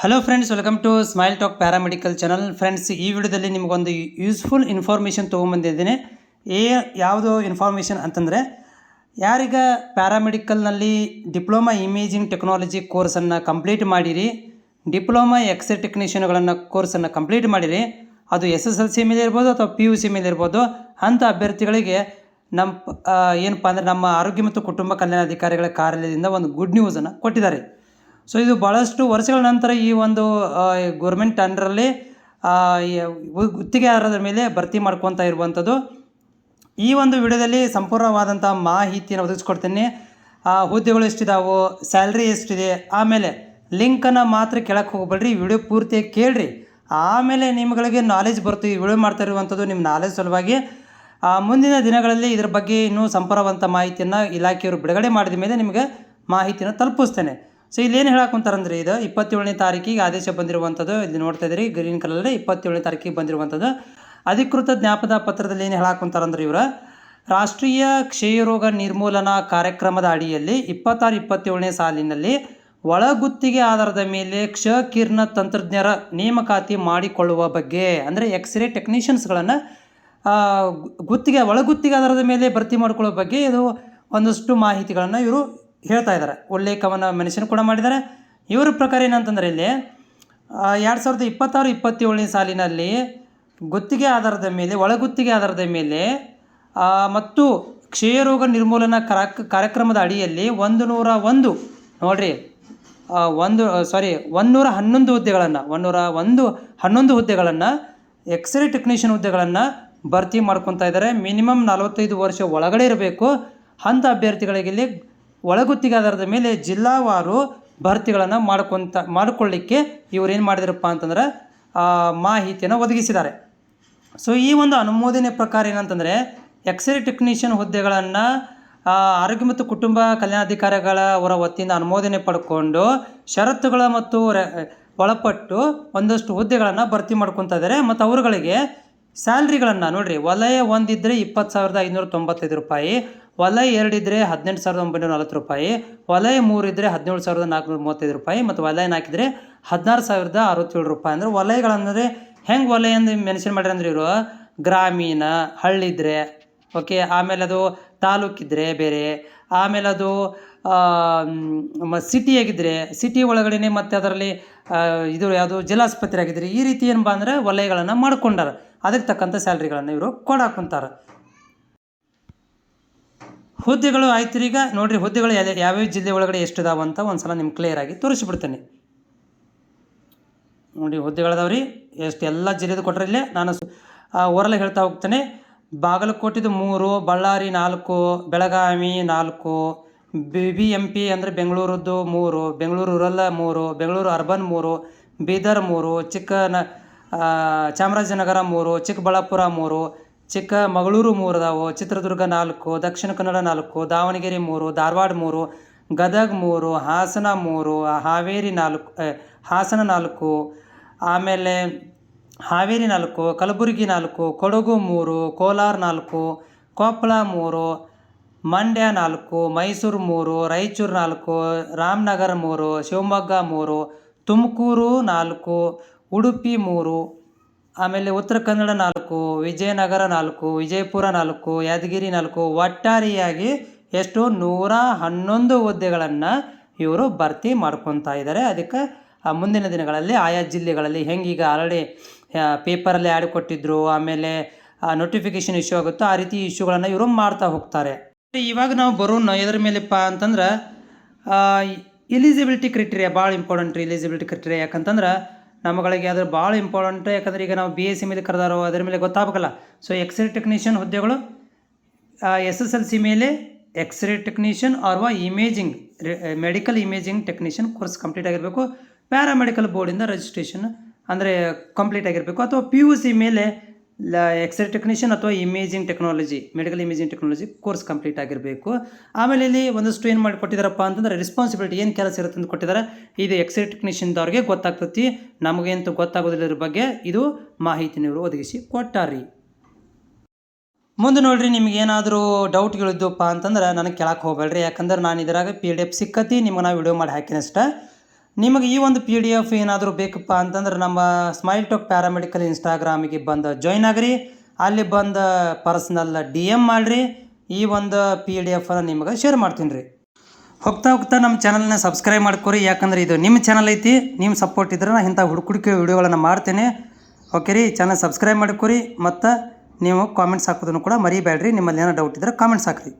Hello friends, welcome to Smile Talk paramedical channel. Friends, ಈ ವಿಡಿಯೋದಲ್ಲಿ ನಿಮಗೊಂದು ಯೂಸ್ಫುಲ್ ಇನ್ಫಾರ್ಮೇಷನ್ ತೊಗೊಂಬಂದಿದ್ದೀನಿ. ಯಾವುದು ಇನ್ಫಾರ್ಮೇಷನ್ ಅಂತಂದರೆ, ಯಾರೀಗ ಪ್ಯಾರಾಮೆಡಿಕಲ್ನಲ್ಲಿ ಡಿಪ್ಲೊಮಾ ಇಮೇಜಿಂಗ್ ಟೆಕ್ನಾಲಜಿ ಕೋರ್ಸನ್ನು ಕಂಪ್ಲೀಟ್ ಮಾಡಿರಿ, ಡಿಪ್ಲೊಮಾ ಎಕ್ಸ್ರೇ ಟೆಕ್ನಿಷಿಯನ್ಗಳನ್ನು ಕೋರ್ಸನ್ನು ಕಂಪ್ಲೀಟ್ ಮಾಡಿರಿ, ಅದು SSLC ಮೇಲೆ ಇರ್ಬೋದು ಅಥವಾ PUC ಮೇಲೆ ಇರ್ಬೋದು, ಅಂಥ ಅಭ್ಯರ್ಥಿಗಳಿಗೆ ಏನಪ್ಪ ಅಂದರೆ ನಮ್ಮ ಆರೋಗ್ಯ ಮತ್ತು ಕುಟುಂಬ ಕಲ್ಯಾಣಾಧಿಕಾರಿಗಳ ಕಾರ್ಯಾಲಯದಿಂದ ಒಂದು ಗುಡ್ ನ್ಯೂಸನ್ನು ಕೊಟ್ಟಿದ್ದಾರೆ. ಸೊ ಇದು ಭಾಳಷ್ಟು ವರ್ಷಗಳ ನಂತರ ಈ ಒಂದು ಗೌರ್ಮೆಂಟ್ ಅಂಡರಲ್ಲಿ ಗುತ್ತಿಗೆ ಆಧಾರದ ಮೇಲೆ ಭರ್ತಿ ಮಾಡ್ಕೊತಾ ಇರುವಂಥದ್ದು. ಈ ಒಂದು ವಿಡಿಯೋದಲ್ಲಿ ಸಂಪೂರ್ಣವಾದಂಥ ಮಾಹಿತಿಯನ್ನು ಒದಗಿಸ್ಕೊಡ್ತೀನಿ. ಹುದ್ದೆಗಳು ಎಷ್ಟಿದಾವೆ, ಸ್ಯಾಲ್ರಿ ಎಷ್ಟಿದೆ, ಆಮೇಲೆ ಲಿಂಕನ್ನು ಮಾತ್ರ ಕೆಳಕ್ಕೆ ಹೋಗ್ಬೇಡ್ರಿ, ವಿಡಿಯೋ ಪೂರ್ತಿಯಾಗಿ ಕೇಳಿರಿ. ಆಮೇಲೆ ನಿಮ್ಗಳಿಗೆ ನಾಲೆಜ್ ಬರ್ತೀವಿ. ವಿಡಿಯೋ ಮಾಡ್ತಾ ಇರುವಂಥದ್ದು ನಿಮ್ಮ ನಾಲೆಜ್ ಸಲುವಾಗಿ. ಮುಂದಿನ ದಿನಗಳಲ್ಲಿ ಇದರ ಬಗ್ಗೆ ಇನ್ನೂ ಸಂಪೂರ್ಣವಂತ ಮಾಹಿತಿಯನ್ನು ಇಲಾಖೆಯವರು ಬಿಡುಗಡೆ ಮಾಡಿದ ಮೇಲೆ ನಿಮಗೆ ಮಾಹಿತಿಯನ್ನು ತಲುಪಿಸ್ತೇನೆ. ಸೊ ಇಲ್ಲೇನು ಹೇಳಕ್ಕಂತಾರಂದ್ರೆ, ಇದು 27ನೇ ತಾರೀಕಿಗೆ ಆದೇಶ ಬಂದಿರುವಂಥದ್ದು. ಇಲ್ಲಿ ನೋಡ್ತಾ ಇದ್ದೀರಿ ಗ್ರೀನ್ ಕಲರಲ್ಲಿ 27ನೇ ತಾರೀಕಿಗೆ ಬಂದಿರುವಂಥದ್ದು. ಅಧಿಕೃತ ಜ್ಞಾಪನಾ ಪತ್ರದಲ್ಲಿ ಏನು ಹೇಳಕ್ಕಂತಾರಂದ್ರೆ, ಇವರ ರಾಷ್ಟ್ರೀಯ ಕ್ಷಯರೋಗ ನಿರ್ಮೂಲನಾ ಕಾರ್ಯಕ್ರಮದ ಅಡಿಯಲ್ಲಿ 26-27ನೇ ಸಾಲಿನಲ್ಲಿ ಒಳಗುತ್ತಿಗೆ ಆಧಾರದ ಮೇಲೆ ಕ್ಷಕಿರಣ ತಂತ್ರಜ್ಞರ ನೇಮಕಾತಿ ಮಾಡಿಕೊಳ್ಳುವ ಬಗ್ಗೆ, ಅಂದರೆ ಎಕ್ಸ್ರೇ ಟೆಕ್ನಿಷಿಯನ್ಸ್ಗಳನ್ನು ಒಳಗುತ್ತಿಗೆ ಆಧಾರದ ಮೇಲೆ ಭರ್ತಿ ಮಾಡಿಕೊಳ್ಳೋ ಬಗ್ಗೆ ಇದು ಒಂದಷ್ಟು ಮಾಹಿತಿಗಳನ್ನು ಇವರು ಹೇಳ್ತಾ ಇದ್ದಾರೆ. ಉಲ್ಲೇಖವನ್ನು ಮೆನ್ಷನ್ ಕೂಡ ಮಾಡಿದ್ದಾರೆ. ಇವರ ಪ್ರಕಾರ ಏನಂತಂದರೆ, ಇಲ್ಲಿ 2026-27ನೇ ಸಾಲಿನಲ್ಲಿ ಗುತ್ತಿಗೆ ಆಧಾರದ ಮೇಲೆ, ಒಳಗುತ್ತಿಗೆ ಆಧಾರದ ಮೇಲೆ ಮತ್ತು ಕ್ಷಯರೋಗ ನಿರ್ಮೂಲನಾ ಕಾರ್ಯಕ್ರಮದ ಅಡಿಯಲ್ಲಿ 111 ನೋಡಿರಿ 111 ಹುದ್ದೆಗಳನ್ನು ಎಕ್ಸ್ರೇ ಟೆಕ್ನಿಷಿಯನ್ ಹುದ್ದೆಗಳನ್ನು ಭರ್ತಿ ಮಾಡ್ಕೊತಾ ಇದ್ದಾರೆ. ಮಿನಿಮಮ್ 45 ವರ್ಷ ಒಳಗಡೆ ಇರಬೇಕು. ಅಂಥ ಅಭ್ಯರ್ಥಿಗಳಿಗೆ ಇಲ್ಲಿ ಒಳಗುತ್ತಿಗೆ ಆಧಾರದ ಮೇಲೆ ಜಿಲ್ಲಾವಾರು ಭರ್ತಿಗಳನ್ನು ಮಾಡಿಕೊಳ್ಳಿಕ್ಕೆ ಇವ್ರು ಏನು ಮಾಡಿದಾರಪ್ಪ ಅಂತಂದ್ರೆ ಮಾಹಿತಿಯನ್ನು ಒದಗಿಸಿದ್ದಾರೆ. ಸೊ ಈ ಒಂದು ಅನುಮೋದನೆ ಪ್ರಕಾರ ಏನಂತಂದರೆ, ಎಕ್ಸ್ರೇ ಟೆಕ್ನಿಷಿಯನ್ ಹುದ್ದೆಗಳನ್ನು ಆರೋಗ್ಯ ಮತ್ತು ಕುಟುಂಬ ಕಲ್ಯಾಣಾಧಿಕಾರಿಗಳ ಅವರ ವತಿಯಿಂದ ಅನುಮೋದನೆ ಪಡ್ಕೊಂಡು ಷರತ್ತುಗಳ ಮತ್ತು ಒಳಪಟ್ಟು ಒಂದಷ್ಟು ಹುದ್ದೆಗಳನ್ನು ಭರ್ತಿ ಮಾಡ್ಕೊತಾ ಇದ್ದಾರೆ. ಮತ್ತು ಅವರುಗಳಿಗೆ ಸ್ಯಾಲ್ರಿಗಳನ್ನು ನೋಡಿರಿ, ವಲಯ 1 ಇದ್ದರೆ 20,595 ರೂಪಾಯಿ, ವಲಯ 2 ಇದ್ದರೆ 18,940 ರೂಪಾಯಿ, ವಲಯ 3 ಇದ್ದರೆ 17,435 ರೂಪಾಯಿ, ಮತ್ತು ವಲಯ 4 ಇದ್ದರೆ 16,067 ರೂಪಾಯಿ. ಅಂದರೆ ವಲಯಗಳಂದರೆ ಹೆಂಗೆ ವಲಯ ಎಂದು ಮೆನ್ಷನ್ ಮಾಡ್ರಿ ಅಂದ್ರೆ, ಇವರು ಗ್ರಾಮೀಣ, ಹಳ್ಳಿ ಇದ್ದರೆ ಓಕೆ, ಆಮೇಲೆ ಅದು ತಾಲೂಕಿದ್ರೆ ಬೇರೆ, ಆಮೇಲೆ ಅದು ಸಿಟಿಯಾಗಿದ್ದರೆ ಸಿಟಿ ಒಳಗಡೆ, ಮತ್ತು ಅದರಲ್ಲಿ ಇದು ಯಾವುದು ಜಿಲ್ಲಾಸ್ಪತ್ರೆ ಆಗಿದ್ದರೆ, ಈ ರೀತಿ ಏನಪ್ಪ ಅಂದರೆ ವಲಯಗಳನ್ನು ಮಾಡ್ಕೊಂಡಾರ. ಅದಕ್ಕೆ ತಕ್ಕಂಥ ಸ್ಯಾಲ್ರಿಗಳನ್ನು ಇವರು ಕೊಡಾಕುಂತಾರೆ. ಹುದ್ದೆಗಳು ಆಯ್ತು. ಈಗ ನೋಡಿರಿ, ಹುದ್ದೆಗಳು ಯಾವ್ಯಾವ ಜಿಲ್ಲೆ ಒಳಗಡೆ ಎಷ್ಟಿದಾವಂತ ಒಂದು ಸಲ ನಿಮ್ಗೆ ಕ್ಲಿಯರಾಗಿ ತೋರಿಸಿಬಿಡ್ತೇನೆ. ನೋಡಿ, ಹುದ್ದೆಗಳದಾವ್ರಿ ಎಷ್ಟು ಎಲ್ಲ ಜಿಲ್ಲೆದು ಕೊಟ್ಟರೆ. ಇಲ್ಲೇ ನಾನು ಓರಲ್ಲ ಹೇಳ್ತಾ ಹೋಗ್ತೇನೆ. ಬಾಗಲಕೋಟೆದು 3, ಬಳ್ಳಾರಿ 4, ಬೆಳಗಾವಿ 4, BBMP ಅಂದರೆ ಬೆಂಗಳೂರದ್ದು 3, ಬೆಂಗಳೂರು ರೂರಲ್ 3, ಬೆಂಗಳೂರು ಅರ್ಬನ್ 3, ಬೀದರ್ 3, ಚಾಮರಾಜನಗರ 3, ಚಿಕ್ಕಬಳ್ಳಾಪುರ 3, ಚಿಕ್ಕಮಗಳೂರು 3 ಅದಾವು, ಚಿತ್ರದುರ್ಗ 4, ದಕ್ಷಿಣ ಕನ್ನಡ 4, ದಾವಣಗೆರೆ 3, ಧಾರವಾಡ 3, ಗದಗ 3, ಹಾಸನ 3, ಹಾಸನ 4, ಆಮೇಲೆ ಹಾವೇರಿ 4, ಕಲಬುರಗಿ 4, ಕೊಡಗು 3, ಕೋಲಾರ 4, ಕೊಪ್ಪಳ 3, ಮಂಡ್ಯ 4, ಮೈಸೂರು 3, ರಾಯಚೂರು 4, ರಾಮನಗರ 3, ಶಿವಮೊಗ್ಗ 3, ತುಮಕೂರು 4, ಉಡುಪಿ 3, ಆಮೇಲೆ ಉತ್ತರ ಕನ್ನಡ 4, ವಿಜಯನಗರ 4, ವಿಜಯಪುರ 4, ಯಾದಗಿರಿ 4. ಒಟ್ಟಾರೆಯಾಗಿ ಎಷ್ಟು 111 ಹುದ್ದೆಗಳನ್ನು ಇವರು ಭರ್ತಿ ಮಾಡ್ಕೊತಾ ಇದ್ದಾರೆ. ಅದಕ್ಕೆ ಮುಂದಿನ ದಿನಗಳಲ್ಲಿ ಆಯಾ ಜಿಲ್ಲೆಗಳಲ್ಲಿ ಹೆಂಗೀಗ ಆಲ್ರೆಡಿ ಪೇಪರಲ್ಲಿ ಆ್ಯಡ್ ಕೊಟ್ಟಿದ್ರು, ಆಮೇಲೆ ನೋಟಿಫಿಕೇಷನ್ ಇಶ್ಯೂ ಆಗುತ್ತೋ ಆ ರೀತಿ ಇಶ್ಯೂಗಳನ್ನು ಇವರು ಮಾಡ್ತಾ ಹೋಗ್ತಾರೆ. ಇವಾಗ ನಾವು ಬರೋಣ ಎದ್ರ ಮೇಲೆಪ್ಪ ಅಂತಂದ್ರೆ, ಎಲಿಜಿಬಿಲಿಟಿ ಕ್ರೈಟೀರಿಯಾ ಭಾಳ ಇಂಪಾರ್ಟೆಂಟ್ ರೀ. ಎಲಿಜಿಬಿಲಿಟಿ ಕ್ರೈಟೀರಿಯಾ ಯಾಕಂತಂದ್ರೆ ನಮ್ಮಗಳಿಗೆ ಅದ್ರ ಭಾಳ ಇಂಪಾರ್ಟೆಂಟ್. ಯಾಕಂದ್ರೆ ಈಗ ನಾವು BSc ಮೇಲೆ ಕರೆದಾರೋ ಅದ್ರ ಮೇಲೆ ಗೊತ್ತಾಗಬೇಕಲ್ಲ. ಸೊ ಎಕ್ಸ್ರೇ ಟೆಕ್ನಿಷಿಯನ್ ಹುದ್ದೆಗಳು SSLC ಮೇಲೆ ಎಕ್ಸ್ರೇ ಟೆಕ್ನಿಷಿಯನ್ ಅಥವಾ medical imaging technician course complete ಆಗಿರಬೇಕು. ಪ್ಯಾರಾಮೆಡಿಕಲ್ ಬೋರ್ಡಿಂದ ರಿಜಿಸ್ಟ್ರೇಷನ್ ಅಂದರೆ ಕಂಪ್ಲೀಟ್ ಆಗಿರಬೇಕು. ಅಥವಾ PUC ಮೇಲೆ ಎಕ್ಸ್ರೇ ಟೆಕ್ನಿಷಿಯನ್ ಅಥವಾ medical imaging technology course complete ಆಗಿರಬೇಕು. ಆಮೇಲೆ ಇಲ್ಲಿ ಒಂದಷ್ಟು ಏನು ಮಾಡಿ ಕೊಟ್ಟಿದ್ದಾರಪ್ಪ ಅಂತಂದರೆ, ರೆಸ್ಪಾನ್ಸಿಬಿಲಿಟಿ ಏನು ಕೆಲಸ ಇರುತ್ತೆ ಅಂತ ಕೊಟ್ಟಿದ್ದಾರೆ. ಇದು ಎಕ್ಸ್ರೇ ಟೆಕ್ನಿಷಿಯನ್ದವ್ರಿಗೆ ಗೊತ್ತಾಗ್ತತಿ, ನಮಗೇಂತೂ ಗೊತ್ತಾಗೋದಿಲ್ಲ ಇದ್ರ ಬಗ್ಗೆ. ಇದು ಮಾಹಿತಿನ ಇವರು ಒದಗಿಸಿ ಕೊಟ್ಟಾರ್ರಿ. ಮುಂದೆ ನೋಡಿರಿ, ನಿಮಗೇನಾದರೂ ಡೌಟ್ಗಳಿದ್ದಪ್ಪ ಅಂತಂದ್ರೆ ನನಗೆ ಕೇಳಕ್ಕೆ ಹೋಗಬೇಡ್ರಿ. ಯಾಕಂದ್ರೆ ನಾನು ಇದರಾಗ PDF ಸಿಕ್ಕತಿ ನಿಮಗೆ ನಾವು ವಿಡಿಯೋ ಮಾಡಿ ಹಾಕಿನಷ್ಟ. ನಿಮಗೆ ಈ ಒಂದು PDF ಏನಾದರೂ ಬೇಕಪ್ಪ ಅಂತಂದ್ರೆ ನಮ್ಮ ಸ್ಮೈಲ್ ಟಾಕ್ ಪ್ಯಾರಾಮೆಡಿಕಲ್ ಇನ್ಸ್ಟಾಗ್ರಾಮಿಗೆ ಬಂದು ಜಾಯ್ನ್ ಆಗಿರಿ, ಅಲ್ಲಿ ಬಂದು ಪರ್ಸ್ನಲ್ DM ಮಾಡಿರಿ. ಈ ಒಂದು PDF ನಿಮಗೆ ಶೇರ್ ಮಾಡ್ತೀನಿ ರೀ. ಹೋಗ್ತಾ ನಮ್ಮ ಚಾನಲ್ನ ಸಬ್ಸ್ಕ್ರೈಬ್ ಮಾಡ್ಕೊರಿ, ಯಾಕಂದ್ರೆ ಇದು ನಿಮ್ಮ ಚಾನಲ್ ಐತಿ. ನಿಮ್ಮ ಸಪೋರ್ಟ್ ಇದ್ರೆ ನಾನು ಇಂಥ ಹುಡುಕುಡಿಕೆ ವಿಡಿಯೋಗಳನ್ನು ಮಾಡ್ತೇನೆ. ಓಕೆ ರೀ, ಚಾನಲ್ ಸಬ್ಸ್ಕ್ರೈಬ್ ಮಾಡ್ಕೊರಿ ಮತ್ತು ನೀವು ಕಾಮೆಂಟ್ಸ್ ಹಾಕೋದನ್ನು ಕೂಡ ಮರಿಬೇಡ್ರಿ. ನಿಮ್ಮಲ್ಲಿ ಏನೋ ಡೌಟ್ ಇದ್ದರೆ ಕಾಮೆಂಟ್ಸ್ ಹಾಕ್ರಿ.